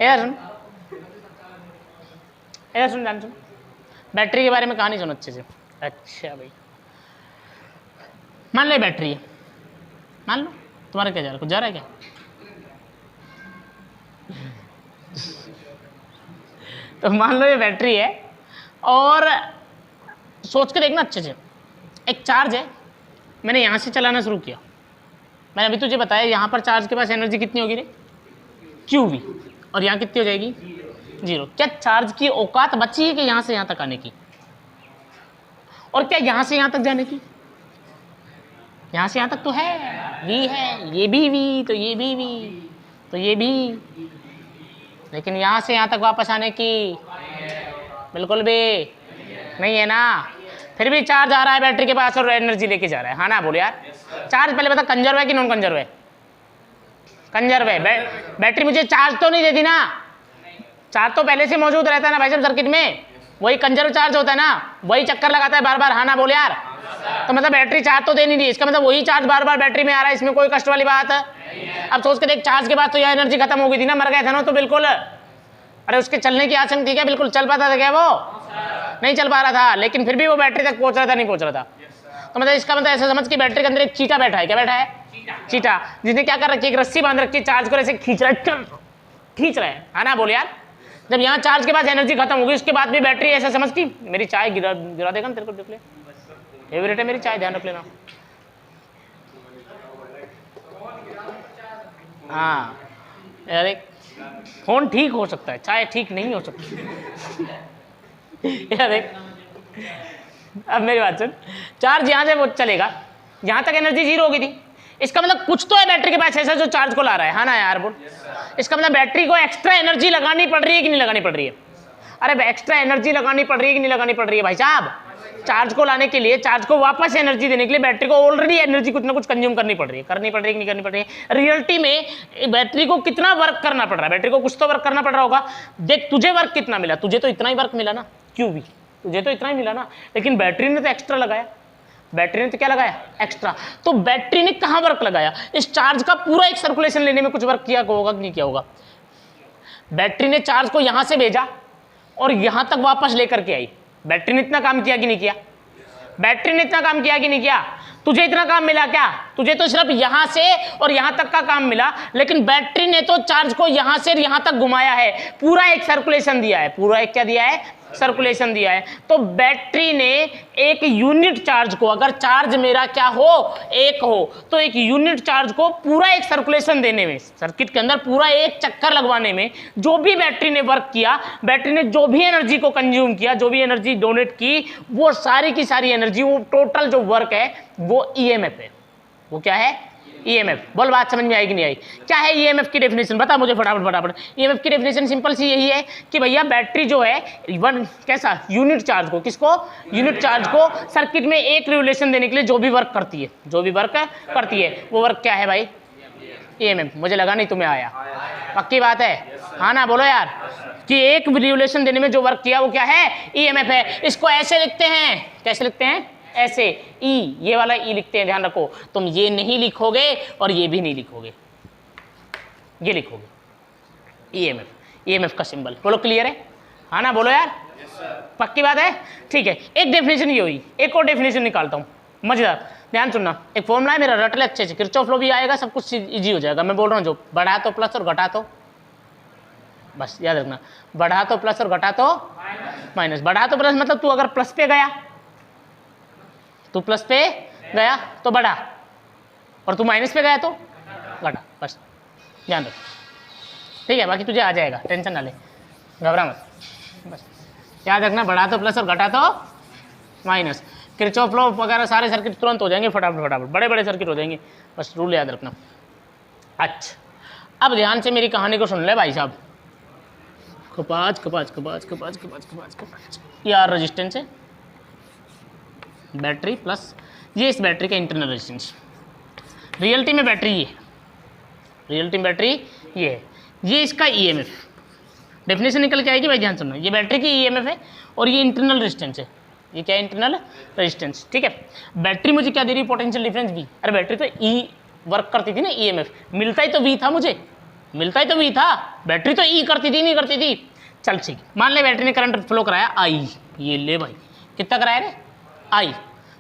यार सुन, यार सुन, जान सुन, बैटरी के बारे में कहानी सुन अच्छे से। अच्छा भाई, मान ले बैटरी है, मान लो तुम्हारा क्या जा रहा है? कुछ जा रहा है क्या? तो मान लो ये बैटरी है और सोच के देखना अच्छे से, एक चार्ज है, मैंने यहाँ से चलाना शुरू किया, मैंने अभी तुझे बताया यहाँ पर चार्ज के पास एनर्जी कितनी होगी रे? QV। और यहाँ कितनी हो जाएगी? 0। क्या चार्ज की औकात बची है कि यहाँ से यहाँ तक आने की? और क्या यहाँ से यहाँ तक जाने की? यहाँ से यहाँ तक तो है, V है, ये भी V, तो ये भी V, तो ये भी। लेकिन यहाँ से यहाँ तक वापस आने की बिल्कुल भी नहीं है ना। फिर भी चार्ज आ रहा है बैटरी के पास और एनर्जी लेके जा रहा है, हाँ ना? बोलो यार। चार्ज पहले बता, कंजर्व है कि नॉन कंजर्व है? कंजर्व है। बैटरी मुझे चार्ज तो नहीं देती ना, चार्ज तो पहले से मौजूद रहता है ना भाई साहब सर्किट में, वही कंजर्व चार्ज होता है ना, वही चक्कर लगाता है बार बार, हाँ ना? बोल यार। तो मतलब बैटरी चार्ज तो दे नहीं रही, इसका मतलब वही चार्ज बार बार बैटरी में आ रहा है, इसमें कोई कष्ट वाली बात है? अब सोच के देख, चार्ज के बाद तो यह एनर्जी खत्म हो गई थी ना, मर गए थे ना तो बिल्कुल। अरे उसके चलने की आशंका थी क्या? बिल्कुल चल पाता था क्या वो? नहीं चल पा रहा था, लेकिन फिर भी वो बैटरी तक पहुंच रहा था, नहीं पहुंच रहा था। तो मतलब इसका मतलब ऐसा समझ कि बैटरी के अंदर एक चीटा बैठा है। क्या बैठा है? चीटा, जिसने क्या कर रखी है? एक रस्सी बांध रखी है, चार्ज को ऐसे खींच रहा है, खींच रहा है ना? बोल यार। जब यहाँ चार्ज के बाद एनर्जी खत्म होगी उसके बाद भी बैटरी ऐसा समझ की मेरी चाय गिरा देगा ना तेरे को, देख ले, फेवरेट है मेरी चाय, ध्यान रख लेना। हाँ यार, एक फोन ठीक हो सकता है, चाय ठीक नहीं हो सकती। यार देख, अब मेरी बात सुन, चार्ज यहाँ से वो चलेगा, यहाँ तक एनर्जी 0 हो गई थी, इसका मतलब कुछ तो है बैटरी के पास ऐसा जो चार्ज को ला रहा है, हाँ ना यार? बोल। इसका मतलब बैटरी को एक्स्ट्रा एनर्जी लगानी पड़ रही है कि नहीं लगानी पड़ रही है? अरे एक्स्ट्रा एनर्जी लगानी पड़ रही है कि नहीं लगानी पड़ रही है भाई साहब? चार्ज को लाने के लिए, चार्ज को वापस एनर्जी देने के लिए बैटरी को ऑलरेडी एनर्जी कुछ ना कुछ कंज्यूम करनी पड़ रही है। करनी पड़ रही है कि नहीं करनी पड़ रही है? रियलिटी में बैटरी को कितना वर्क करना पड़ रहा है? बैटरी को कुछ तो वर्क करना पड़ रहा होगा। देख तुझे वर्क कितना मिला? तुझे तो इतना ही वर्क मिला ना, QV, तुझे तो इतना ही मिला ना, लेकिन बैटरी ने तो एक्स्ट्रा लगाया। बैटरी ने तो क्या लगाया, एक्स्ट्रा। तो बैटरी ने कहाँ वर्क लगाया, इस चार्ज का पूरा एक सर्कुलेशन लेने में कुछ वर्क किया होगा कि नहीं किया होगा। बैटरी ने चार्ज को यहां से भेजा और यहां तक वापस लेकर के आई। बैटरी ने इतना काम किया कि नहीं किया, बैटरी ने इतना काम किया कि नहीं किया। तुझे इतना काम मिला क्या, तुझे तो सिर्फ यहां से और यहां तक का काम मिला, लेकिन बैटरी ने तो चार्ज को यहां से यहां तक घुमाया है, पूरा एक सर्कुलेशन दिया है, पूरा एक क्या दिया है, सर्कुलेशन दिया है। तो बैटरी ने एक यूनिट चार्ज को, अगर चार्ज मेरा क्या हो, एक हो, तो एक यूनिट चार्ज को पूरा एक सर्कुलेशन देने में, सर्किट के अंदर पूरा एक चक्कर लगवाने में जो भी बैटरी ने वर्क किया, बैटरी ने जो भी एनर्जी को कंज्यूम किया, जो भी एनर्जी डोनेट की, वो सारी की सारी एनर्जी, वो टोटल जो वर्क है वो ईएमएफ है। वो क्या है, ईएमएफ। बोल बात समझ में आई कि नहीं आई। क्या है ईएमएफ की डेफिनेशन, बता मुझे फटाफट फटाफट। ईएमएफ की डेफिनेशन सिंपल सी यही है कि भैया बैटरी जो है वन कैसा यूनिट चार्ज को, किसको, यूनिट चार्ज को सर्किट में एक रिवोल्यूशन देने के लिए जो भी वर्क करती है, जो भी वर्क करती है वो वर्क क्या है भाई, ईएमएफ। मुझे लगा नहीं तुम्हें आया, पक्की बात है, हाँ ना, बोलो यार, कि एक रिवोल्यूशन देने में जो वर्क किया वो क्या है, ईएमएफ है। इसको ऐसे लिखते हैं, कैसे लिखते हैं, ऐसे, ई, ये वाला ई लिखते हैं, ध्यान रखो। तुम ये नहीं लिखोगे और ये भी नहीं लिखोगे, ये लिखोगे ईएमएफ, ईएमएफ का सिंबल। बोलो क्लियर है, हाँ ना, बोलो यार, पक्की बात है, ठीक है। एक डेफिनेशन ये हुई, एक और डेफिनेशन निकालता हूँ, मजेदार, ध्यान सुनना। एक फॉर्मूला है मेरा, रट ले अच्छे से, किरचॉफ लॉ भी आएगा, सब कुछ इजी हो जाएगा। मैं बोल रहा हूँ जो बढ़ा तो प्लस और घटा तो, बस याद रखना, बढ़ा तो प्लस और घटा तो माइनस। बढ़ा तो प्लस मतलब तू अगर प्लस पे गया, तू प्लस पे गया तो बढ़ा, और तू माइनस पे गया तो घटा, बस ध्यान रख, ठीक है। बाकी तुझे आ जाएगा, टेंशन ना ले, घबरा मत, बस याद रखना, बढ़ा तो प्लस और घटा तो माइनस। किरचॉफ लॉ वगैरह सारे सर्किट तुरंत हो जाएंगे, फटाफट फटाफट, बड़े बड़े सर्किट हो जाएंगे, बस रूल याद रखना। अच्छा, अब ध्यान से मेरी कहानी को सुन ले भाई साहब। कपाच कपाच कपाच कपाच कपाच कपाच कपाच, ये आर रेजिस्टेंस है, बैटरी प्लस ये इस बैटरी का इंटरनल रेजिस्टेंस। रियलिटी में बैटरी ये, रियलिटी में बैटरी ये है, ये इसका ईएमएफ। डेफिनेशन निकल के आएगी भाई, ध्यान सुनना, ये बैटरी की ईएमएफ है और ये इंटरनल रेजिस्टेंस है। ये क्या है, इंटरनल रेजिस्टेंस, ठीक है। बैटरी मुझे क्या दे रही है, पोटेंशियल डिफरेंस वी। अरे बैटरी तो ई वर्क करती थी ना, ईएमएफ मिलता ही तो वी था, मुझे मिलता ही तो वी था, बैटरी तो ई करती थी, नहीं करती थी। चल ठीक, मान ले बैटरी ने करंट फ्लो कराया आई, ये ले भाई, कितना कराया रे, आई।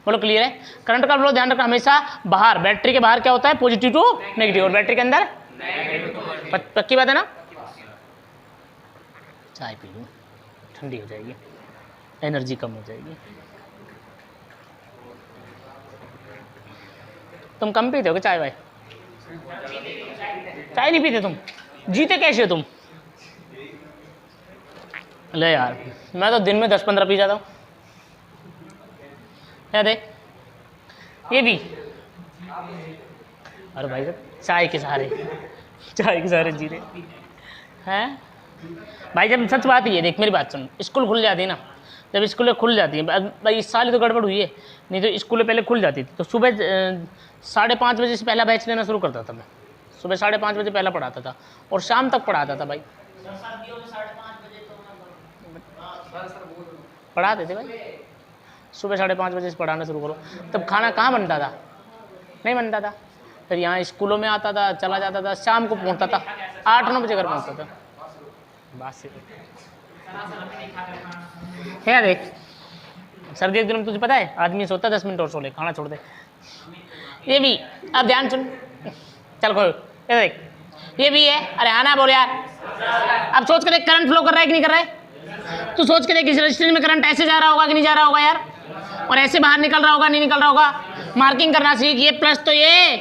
बोलो क्लियर है। करंट का फ्लो ध्यान रखना हमेशा बाहर, बैटरी के बाहर क्या होता है, पॉजिटिव टू नेगेटिव, और बैटरी के अंदर पक्की बात है ना। चाय पी लूँ, ठंडी हो जाएगी, एनर्जी कम हो जाएगी। तुम कम पीते हो क्या चाय भाई, चाय नहीं पीते तुम, जीते कैसे हो तुम। ले यार, मैं तो दिन में 10-15 पी जाता हूँ। क्या देख, ये भी, अरे भाई साहब चाय के सहारे, चाय के सहारे जी रहे हैं भाई। जब सच बात ये देख, मेरी बात सुन, स्कूल खुल जाती है ना, जब स्कूलें खुल जाती हैं भाई, इस साल तो गड़बड़ हुई है, नहीं तो स्कूलें पहले खुल जाती थी, तो सुबह 5:30 बजे से पहला बैच लेना शुरू करता था मैं। सुबह 5:30 बजे पहला पढ़ाता था और शाम तक पढ़ाता था भाई, पढ़ाते थे भाई। सुबह 5:30 बजे से पढ़ाना शुरू करो, तब खाना कहाँ बनता था, नहीं बनता था। फिर यहाँ स्कूलों में आता था, चला जाता था, शाम को पहुँचता था, 8-9 बजे घर पहुँचता था। बस क्या देख, सर्दी के दिन में तुझे पता है आदमी सोता 10 मिनट और सो ले, खाना छोड़ दे। ये भी, अब ध्यान सुन, चल खोल, ये देख, ये भी है। अरे आना बोल यार, अब सोच के देख, करंट फ्लो कर रहा है कि नहीं कर रहा है। तू सोच के देख, इस रजिस्टर में करंट ऐसे जा रहा होगा कि नहीं जा रहा होगा यार, और ऐसे बाहर निकल रहा होगा नहीं निकल रहा होगा। मार्किंग करना सीख, ये प्लस तो ये,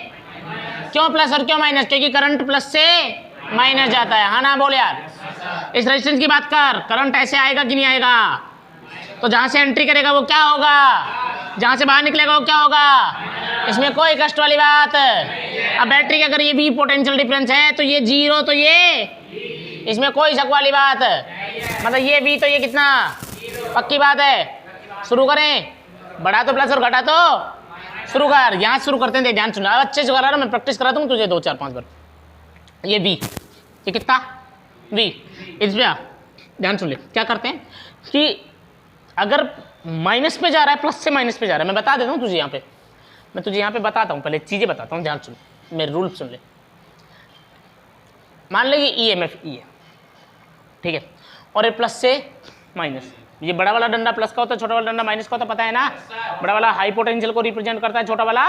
क्यों प्लस और क्यों माइनस, क्योंकि करंट प्लस से माइनस जाता है, हाँ ना बोल यार। इस रेजिस्टेंस की बात कर, करंट ऐसे आएगा कि नहीं आएगा, तो जहां से एंट्री करेगा वो क्या होगा, जहां से बाहर निकलेगा वो क्या होगा, इसमें कोई कष्ट वाली बात। अब बैटरी का अगर ये भी पोटेंशियल डिफरेंस है तो ये 0 तो ये, इसमें कोई शक वाली बात, मतलब ये भी तो ये कितना, पक्की बात है। शुरू करें, बढ़ा तो प्लस और घटा तो शुरू कर, यहाँ शुरू करते हैं, ध्यान सुना, अच्छे से करा, मैं प्रैक्टिस करा दूँ तुझे 2-4-5 बार। ये बी, ये कितना बी, इस पे ध्यान सुन ले, क्या करते हैं कि अगर माइनस पे जा रहा है, प्लस से माइनस पे जा रहा है, मैं बता देता हूँ तुझे यहाँ पे, मैं तुझे यहाँ पे बताता हूँ, पहले चीज़ें बताता हूँ, ध्यान सुन, मेरे रूल सुन ले। मान लो ये EMF E है, ठीक है, और ये प्लस से माइनस, ये बड़ा वाला डंडा प्लस का होता है, छोटा वाला डंडा माइनस का होता है, पता है ना। बड़ा वाला हाई पोटेंशियल को रिप्रेजेंट करता है, छोटा वाला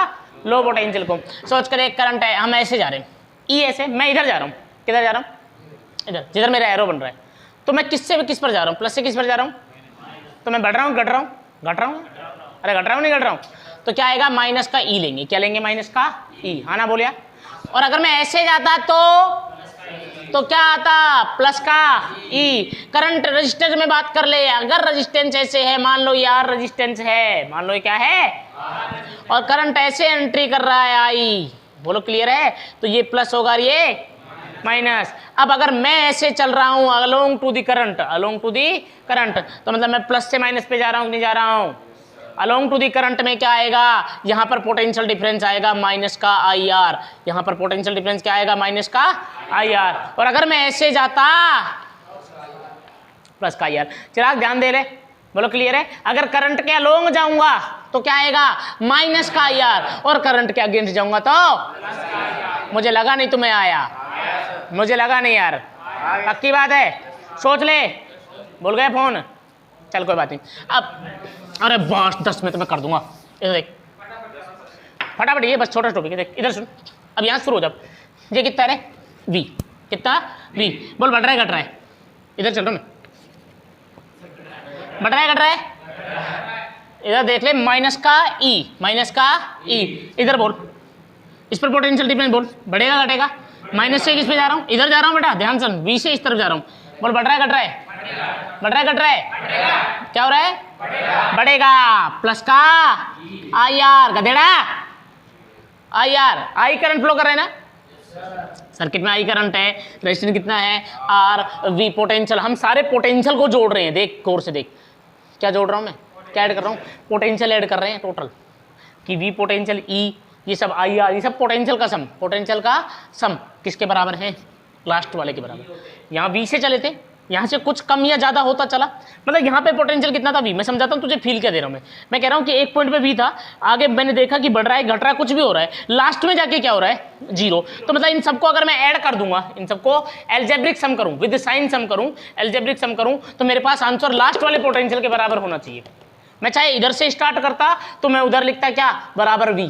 लो पोटेंशियल को। सोच कर एक करंट है, हम ऐसे जा रहे हैं, E ऐसे, मैं इधर जा रहा हूँ, किधर जा रहा हूँ, इधर, जिधर मेरा एरो बन रहा है। तो मैं किससे किस पर जा रहा हूँ, प्लस से किस पर जा रहा हूँ, तो मैं बढ़ रहा हूँ, घट रहा हूँ, घट रहा हूँ, अरे घट रहा हूँ नहीं घट रहा हूँ, तो क्या आएगा, माइनस का E लेंगे, क्या लेंगे, माइनस का E, हाँ ना बोलिया। और अगर मैं ऐसे जाता तो क्या आता, प्लस का E। करंट रेजिस्टेंस में बात कर ले, अगर रेजिस्टेंस ऐसे है, मान लो यार रेजिस्टेंस है, मान लो ये क्या है, और करंट ऐसे एंट्री कर रहा है I, बोलो क्लियर है, तो ये प्लस होगा, ये माइनस। अब अगर मैं ऐसे चल रहा हूं along to the current, along to the current, तो मतलब मैं प्लस से माइनस पे जा रहा हूं कि नहीं जा रहा हूं, अलोंग टू दी करंट में क्या आएगा, यहां पर पोटेंशियल डिफरेंस आएगा माइनस का IR, यहां पर पोटेंशियल डिफरेंस क्या आएगा, माइनस का IR। और अगर मैं ऐसे जाता प्लस का IR। चिराग ध्यान दे ले, बोलो क्लियर है। अगर करंट के अलोंग जाऊंगा तो क्या आएगा, माइनस का IR, और करंट के अगेंस्ट जाऊंगा तो, मुझे लगा नहीं तुम्हें आया, मुझे लगा नहीं यार, पक्की बात है, सोच ले, भूल गए फोन, चल कोई बात नहीं। अब अरे बस 10 मिनट में कर दूंगा, इधर देख फटाफट, ये बस छोटा टॉपिक है, देख इधर सुन। अब यहाँ शुरू हो, जब ये कितना है V, कितना V, बोल बढ़ रहा है घट रहा है, इधर चल रहा हूँ मैं, बढ़ रहा है घट रहा है, इधर देख ले, माइनस का E, माइनस का E, इधर बोल, इस पर पोटेंशियल डिफरेंस बोल, बढ़ेगा घटेगा, माइनस से किस पे जा रहा हूँ, इधर जा रहा हूँ बेटा, ध्यान सुन, V से इस तरफ जा रहा हूँ, बोल बढ़ रहा है घट रहा है, बढ़ रहा है घट रहा है, क्या हो रहा है, बढ़ेगा, प्लस का IR, गधेड़ा IR, I current flow कर रहा है ना, सर्किट में I करंट है, रेजिस्टेंस कितना है R, V पोटेंशियल, हम सारे पोटेंशियल को जोड़ रहे हैं, देख गौर से देख, क्या जोड़ रहा हूँ मैं, क्या ऐड कर रहा हूँ, पोटेंशियल ऐड कर रहे हैं टोटल, कि V पोटेंशियल E, ये सब IR, ये सब पोटेंशियल का सम, पोटेंशियल का सम किसके बराबर है, लास्ट वाले के बराबर। यहाँ V से चले थे, यहाँ से कुछ कम या ज़्यादा होता चला, मतलब यहाँ पे पोटेंशियल कितना था V, मैं समझाता हूँ तुझे, फील क्या दे रहा हूँ मैं कह रहा हूँ कि एक पॉइंट पे V था, आगे मैंने देखा कि बढ़ रहा है घट रहा है कुछ भी हो रहा है, लास्ट में जाके क्या हो रहा है, 0। तो मतलब इन सबको अगर मैं ऐड कर दूंगा, इन सबको एल्जेब्रिक सम करूँ, विद साइन सम करूँ, एल्जेब्रिक सम करूँ, तो मेरे पास आंसर लास्ट वाले पोटेंशियल के बराबर होना चाहिए। मैं चाहे इधर से स्टार्ट करता तो मैं उधर लिखता क्या, बराबर V,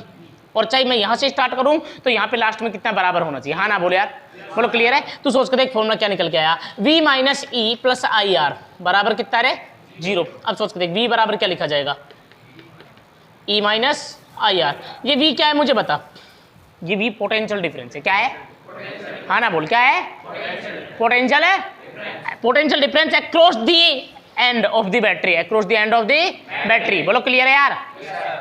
और चाहे मैं यहाँ से स्टार्ट करूँ तो यहाँ पे लास्ट में कितना बराबर होना चाहिए, हाँ ना बोले यार, बोलो क्लियर है। तू सोच कर देख फॉर्मूला क्या निकल के आया, V minus E plus IR बराबर कितना रे, 0। अब सोच कर देख V बराबर क्या लिखा जाएगा, E माइनस IR, ये V क्या है मुझे बता, ये V पोटेंशियल डिफरेंस है, क्या है, हाँ ना बोल, क्या है, पोटेंशियल है, potential difference across the end of the battery, across the end of the battery, बोलो क्लियर है यार।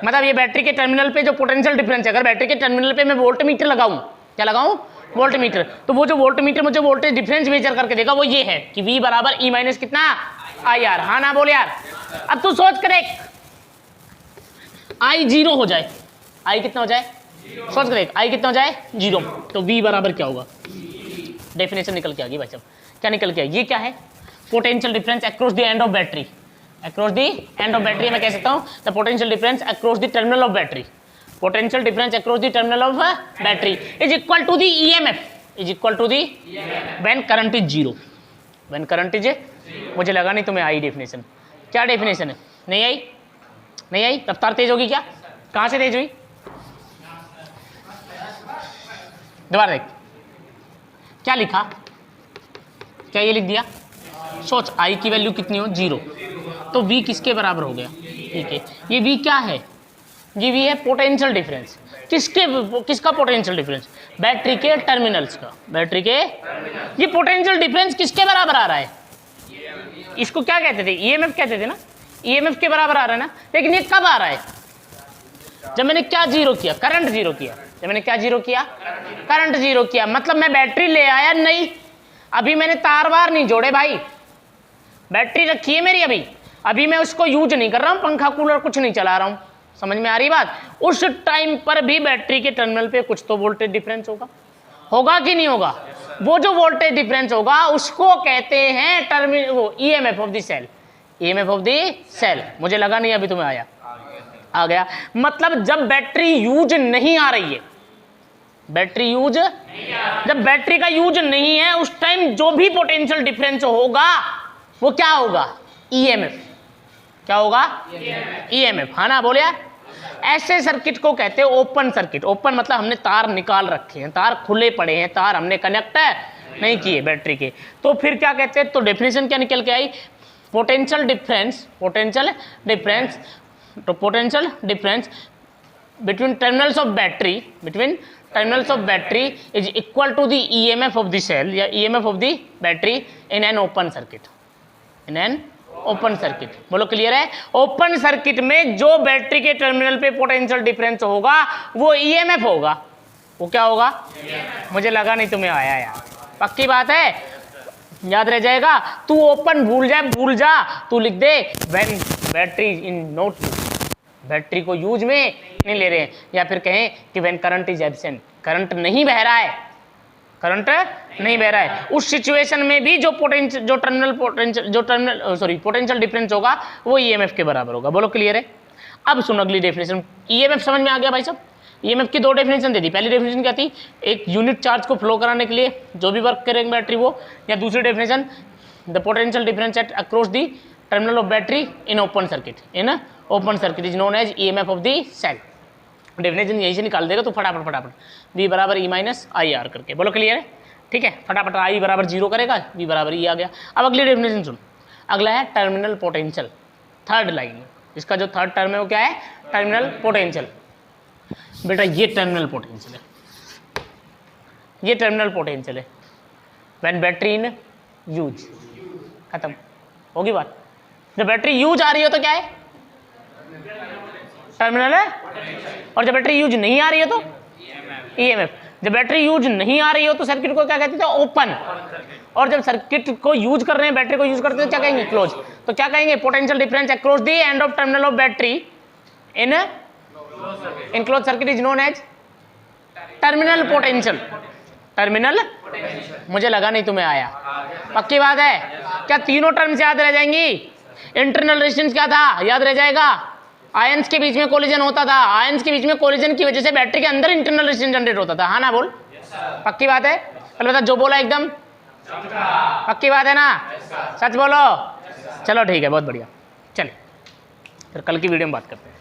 मतलब ये बैटरी के टर्मिनल पे जो पोटेंशियल डिफरेंस है, अगर बैटरी के टर्मिनल पे मैं वोल्ट मीटर लगाऊं, क्या लगाऊं, वोल्ट मीटर, तो वो जो वोल्ट मीटर मुझे वोल्टेज डिफरेंस मेजर करके देगा वो ये है कि V बराबर E माइनस कितना IR, हाँ ना बोल यार। अब तू सोच कर देख, I 0 हो जाए, I कितना हो जाए, सोच कर देख, I कितना हो जाए, 0, तो V बराबर क्या होगा, डेफिनेशन निकल के आ गई भाई साहब, क्या निकल के, ये क्या है, potential difference across the end of battery, across the end of battery मैं कह सकता हूँ the potential difference across the terminal of battery, potential difference across the terminal of battery is equal to the EMF, is equal to the when current is 0, when current is, मुझे लगा नहीं तुम्हें आई definition, क्या definition है, नहीं आई, नहीं आई, रफ्तार तेज होगी क्या, कहाँ से तेज हुई, दोबारा देख क्या लिखा, क्या ये लिख दिया, सोच I की वैल्यू कितनी हो, 0, तो V किसके बराबर हो गया, ठीक है, ये V क्या है, ये V है पोटेंशियल डिफरेंस, किसका पोटेंशियल डिफरेंस, बैटरी के टर्मिनल्स का, बैटरी के, ये पोटेंशियल डिफरेंस किसके बराबर आ रहा है, इसको क्या कहते थे, EMF कहते थे ना, EMF के बराबर आ रहा है ना, लेकिन ये कब आ रहा है, जब मैंने क्या 0 किया, करंट 0 किया, जब मैंने क्या 0 किया, करंट 0 किया, मतलब मैं बैटरी ले आया नहीं, अभी मैंने तार वार नहीं जोड़े भाई, बैटरी रखी है मेरी, अभी मैं उसको यूज नहीं कर रहा हूँ, पंखा कूलर कुछ नहीं चला रहा हूँ, समझ में आ रही बात, उस टाइम पर भी बैटरी के टर्मिनल पे कुछ तो वोल्टेज डिफरेंस होगा, होगा कि नहीं होगा, वो जो वोल्टेज डिफरेंस होगा उसको कहते हैं टर्मिनल, वो EMF of the cell, EMF of the cell. मुझे लगा नहीं अभी तुम्हें आया, आ गया। मतलब जब बैटरी यूज नहीं आ रही है, बैटरी यूज, जब बैटरी का यूज नहीं है उस टाइम जो भी पोटेंशियल डिफरेंस होगा वो क्या होगा, ईएमएफ। क्या होगा, ईएमएफ, हाँ ना, बोलिए। ऐसे सर्किट को कहते हैं ओपन सर्किट। ओपन मतलब हमने तार निकाल रखे हैं, तार खुले पड़े हैं, तार हमने कनेक्ट नहीं किए बैटरी के, तो फिर क्या कहते हैं, तो डेफिनेशन क्या निकल के आई, पोटेंशियल डिफरेंस, पोटेंशियल डिफरेंस, तो potential difference between terminals of battery, between terminals of battery is equal to the EMF of the cell या EMF of the battery in an open circuit, in an open circuit. बोलो clear है। Open circuit में जो battery के terminal पे potential difference होगा वो EMF होगा। वो क्या होगा, मुझे लगा नहीं तुम्हें आया यार, पक्की बात है, याद रह जाएगा। तू ओपन भूल जा, तू लिख दे when battery in not use, battery को यूज में नहीं ले रहे हैं, या फिर कहें कि when current is absent, current नहीं बह रहा है, करंट नहीं बह रहा है, उस सिचुएशन में भी जो पोटेंशियल डिफरेंस होगा वो ईएमएफ के बराबर होगा। बोलो क्लियर है। अब सुनो अगली डेफिनेशन। ईएमएफ समझ में आ गया भाई साहब। ईएमएफ की दो डेफिनेशन दे दी। पहली डेफिनेशन क्या थी, एक यूनिट चार्ज को फ्लो कराने के लिए जो भी वर्क करेंगे बैटरी वो, या दूसरी definition the potential difference at across the terminal of battery in open circuit, in open circuit is known as EMF of the cell. Definition यहीं से निकाल देगा तो फटाफट V बराबर E माइनस आई आर करके। बोलो क्लियर है, ठीक है। फटाफट I बराबर 0 करेगा, V बराबर E आ गया। अब अगली डेफिनेशन सुन, अगला है टर्मिनल पोटेंशियल, थर्ड लाइन। इसका जो थर्ड टर्म है वो क्या है, टर्मिनल पोटेंशियल। बेटा ये टर्मिनल पोटेंशियल है, ये टर्मिनल पोटेंशियल है व्हेन बैटरी इन यूज। खत्म होगी बात। जब बैटरी यूज आ रही हो तो क्या है, टर्मिनल है, और जब बैटरी यूज नहीं आ रही है तो ईएमएफ। जब बैटरी यूज नहीं आ रही हो तो सर्किट को क्या कहते थे, ओपन। और जब सर्किट को यूज कर रहे हैं, बैटरी को यूज करते हैं, क्या कहेंगे, क्लोज। तो क्या कहेंगे, potential difference across the end of terminal of battery in close circuit is known as terminal potential. Terminal, मुझे लगा नहीं तुम्हें आया, पक्की बात है। क्या तीनों टर्म्स याद रह जाएंगी। इंटरनल रेजिस्टेंस क्या था, याद रह जाएगा। आयंस के बीच में कोलिजन होता था, आयंस के बीच में कोलिजन की वजह से बैटरी के अंदर इंटरनल रेजिस्टेंस जनरेट होता था, हाँ ना बोल। पक्की बात है, चलो बता जो बोला एकदम पक्की बात है ना, सच बोलो। चलो ठीक है, बहुत बढ़िया। चले फिर कल की वीडियो में बात करते हैं।